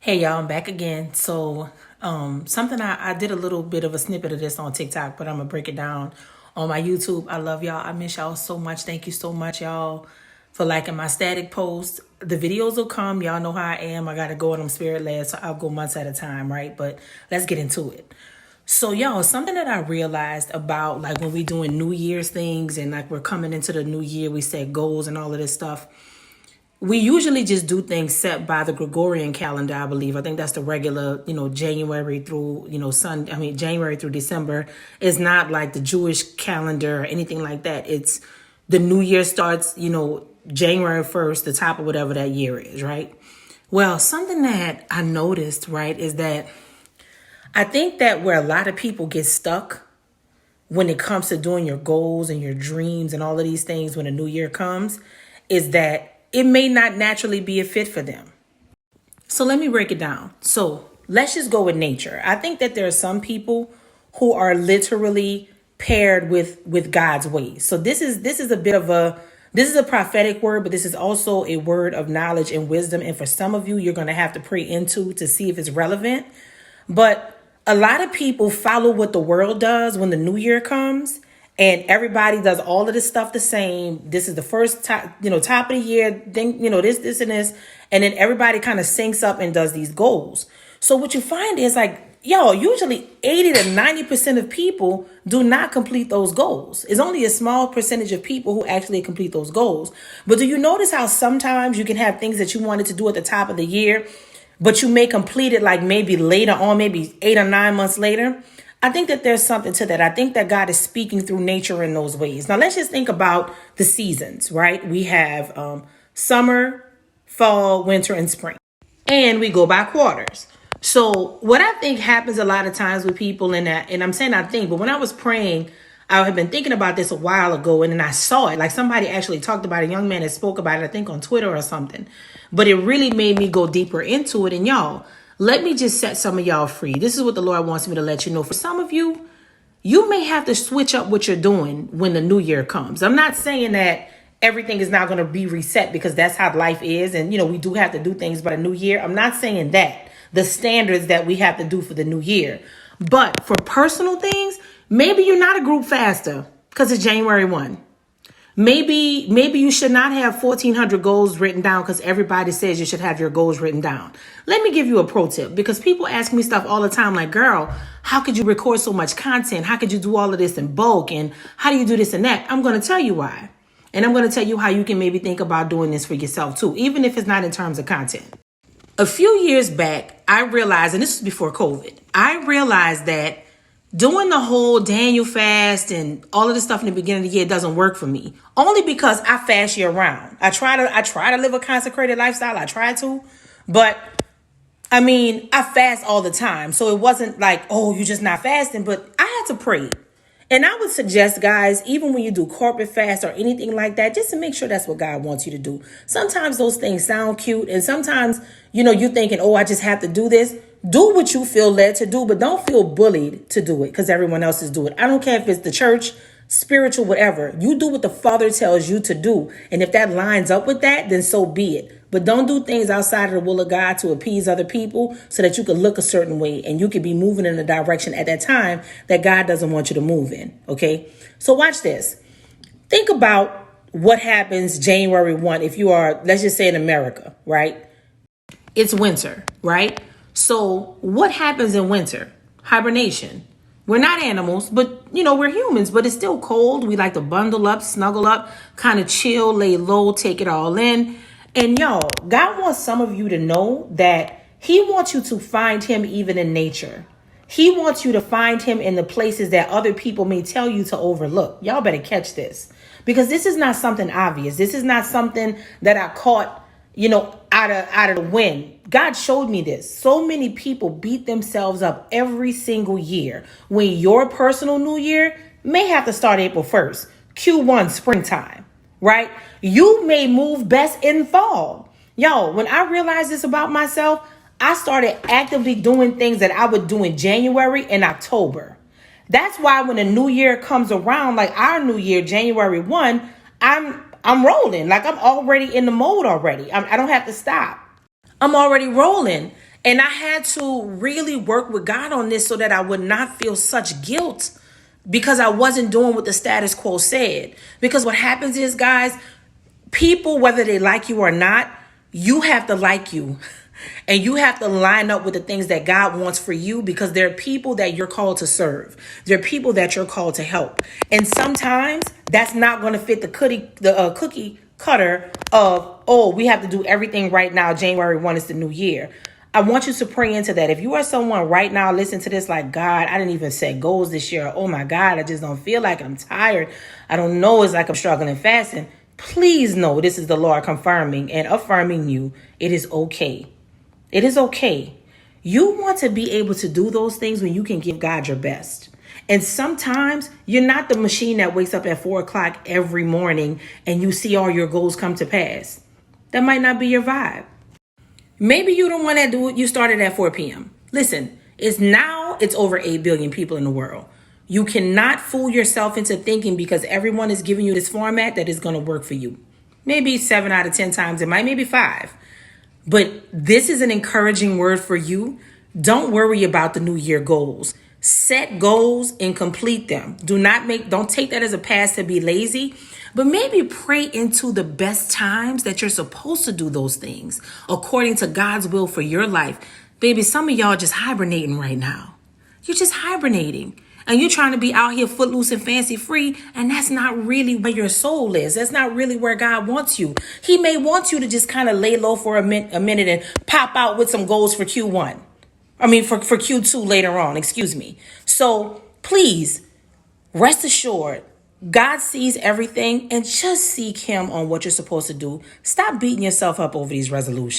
Hey y'all, I'm back again. Something I did a little bit of a snippet of this on TikTok, but I'm gonna break it down on my YouTube. I love y'all. I miss y'all so much. Thank you so much, y'all, for liking my static post. The videos will come. Y'all know how I am. I gotta go and I'm spirit led, so I'll go months at a time, right? But let's get into it. So y'all, something that I realized about like when we doing New Year's things and like we're coming into the new year, we set goals and all of this stuff. We usually just do things set by the Gregorian calendar, I believe. I think that's the regular, January through, January through December. It's not like the Jewish calendar or anything like that. It's the new year starts, January 1st, the top of whatever that year is, right? Well, something that I noticed, right, is that I think that where a lot of people get stuck when it comes to doing your goals and your dreams and all of these things when a new year comes is that it may not naturally be a fit for them. So let me break it down. So let's just go with nature. I think that there are some people who are literally paired with God's ways. So this is a bit of this is a prophetic word, but this is also a word of knowledge and wisdom. And for some of you, you're going to have to pray into to see if it's relevant. But a lot of people follow what the world does when the new year comes. And everybody does all of this stuff the same. This is the first top of the year thing, this and this. And then everybody kind of syncs up and does these goals. So what you find is like, usually 80 to 90% of people do not complete those goals. It's only a small percentage of people who actually complete those goals. But do you notice how sometimes you can have things that you wanted to do at the top of the year, but you may complete it like maybe later on, maybe 8 or 9 months later? I think that there's something to that. I think that God is speaking through nature in those ways. Now, let's just think about the seasons, right? We have summer, fall, winter, and spring. And we go by quarters. So what I think happens a lot of times with people and I'm saying I think, but when I was praying, I had been thinking about this a while ago and then I saw it. Like somebody actually talked about it. A young man that spoke about it, I think on Twitter or something. But it really made me go deeper into it. And y'all, let me just set some of y'all free. This is what the Lord wants me to let you know. For some of you, you may have to switch up what you're doing when the new year comes. I'm not saying that everything is not going to be reset because that's how life is. And, we do have to do things by the new year. I'm not saying that. The standards that we have to do for the new year. But for personal things, maybe you're not a group faster because it's January 1. Maybe you should not have 1,400 goals written down because everybody says you should have your goals written down. Let me give you a pro tip because people ask me stuff all the time like, girl, how could you record so much content? How could you do all of this in bulk? And how do you do this and that? I'm going to tell you why. And I'm going to tell you how you can maybe think about doing this for yourself too, even if it's not in terms of content. A few years back, I realized, and this was before COVID, I realized that doing the whole Daniel fast and all of this stuff in the beginning of the year doesn't work for me. Only because I fast year round. I try to live a consecrated lifestyle. I try to, but I fast all the time. So it wasn't like, oh, you're just not fasting, but I had to pray. And I would suggest, guys, even when you do corporate fast or anything like that, just to make sure that's what God wants you to do. Sometimes those things sound cute. And sometimes, you're thinking, oh, I just have to do this. Do what you feel led to do, but don't feel bullied to do it because everyone else is doing it. I don't care if it's the church, spiritual, whatever. You do what the Father tells you to do. And if that lines up with that, then so be it. But don't do things outside of the will of God to appease other people so that you can look a certain way and you can be moving in a direction at that time that God doesn't want you to move in. Okay. So watch this. Think about what happens January 1. If you are, let's just say in America, right? It's winter, right? So what happens in winter? Hibernation. We're not animals, but we're humans, but it's still cold. We like to bundle up, snuggle up, kind of chill, lay low, take it all in. And y'all, God wants some of you to know that he wants you to find him even in nature. He wants you to find him in the places that other people may tell you to overlook. Y'all better catch this because this is not something obvious. This is not something that I caught, out of the wind. God showed me this. So many people beat themselves up every single year when your personal new year may have to start April 1st, Q1 springtime, right? You may move best in fall. Yo, when I realized this about myself, I started actively doing things that I would do in January and October. That's why when the new year comes around, like our new year, January 1, I'm rolling. Like I'm already in the mode already. I don't have to stop. I'm already rolling. And I had to really work with God on this so that I would not feel such guilt because I wasn't doing what the status quo said. Because what happens is, guys, people, whether they like you or not, you have to like you. And you have to line up with the things that God wants for you, because there are people that you're called to serve. There are people that you're called to help. And sometimes that's not going to fit the cookie cutter of, oh, we have to do everything right now. January 1 is the new year. I want you to pray into that. If you are someone right now, listen to this like, God, I didn't even set goals this year. Oh my God, I just don't feel like I'm tired. I don't know. It's like I'm struggling and fasting. Please know this is the Lord confirming and affirming you. It is okay. It is okay. You want to be able to do those things when you can give God your best. And sometimes you're not the machine that wakes up at 4 o'clock every morning and you see all your goals come to pass. That might not be your vibe. Maybe you don't want to do it. You started at 4 p.m. Listen, it's over 8 billion people in the world. You cannot fool yourself into thinking because everyone is giving you this format that is going to work for you. Maybe 7 out of 10 times it might, maybe 5. But this is an encouraging word for you. Don't worry about the new year goals. Set goals and complete them. Don't take that as a pass to be lazy, but maybe pray into the best times that you're supposed to do those things according to God's will for your life. Baby, some of y'all just hibernating right now. You're just hibernating. And you're trying to be out here footloose and fancy free. And that's not really where your soul is. That's not really where God wants you. He may want you to just kind of lay low for a minute and pop out with some goals for Q1. For Q2 later on, excuse me. So please rest assured, God sees everything, and just seek him on what you're supposed to do. Stop beating yourself up over these resolutions.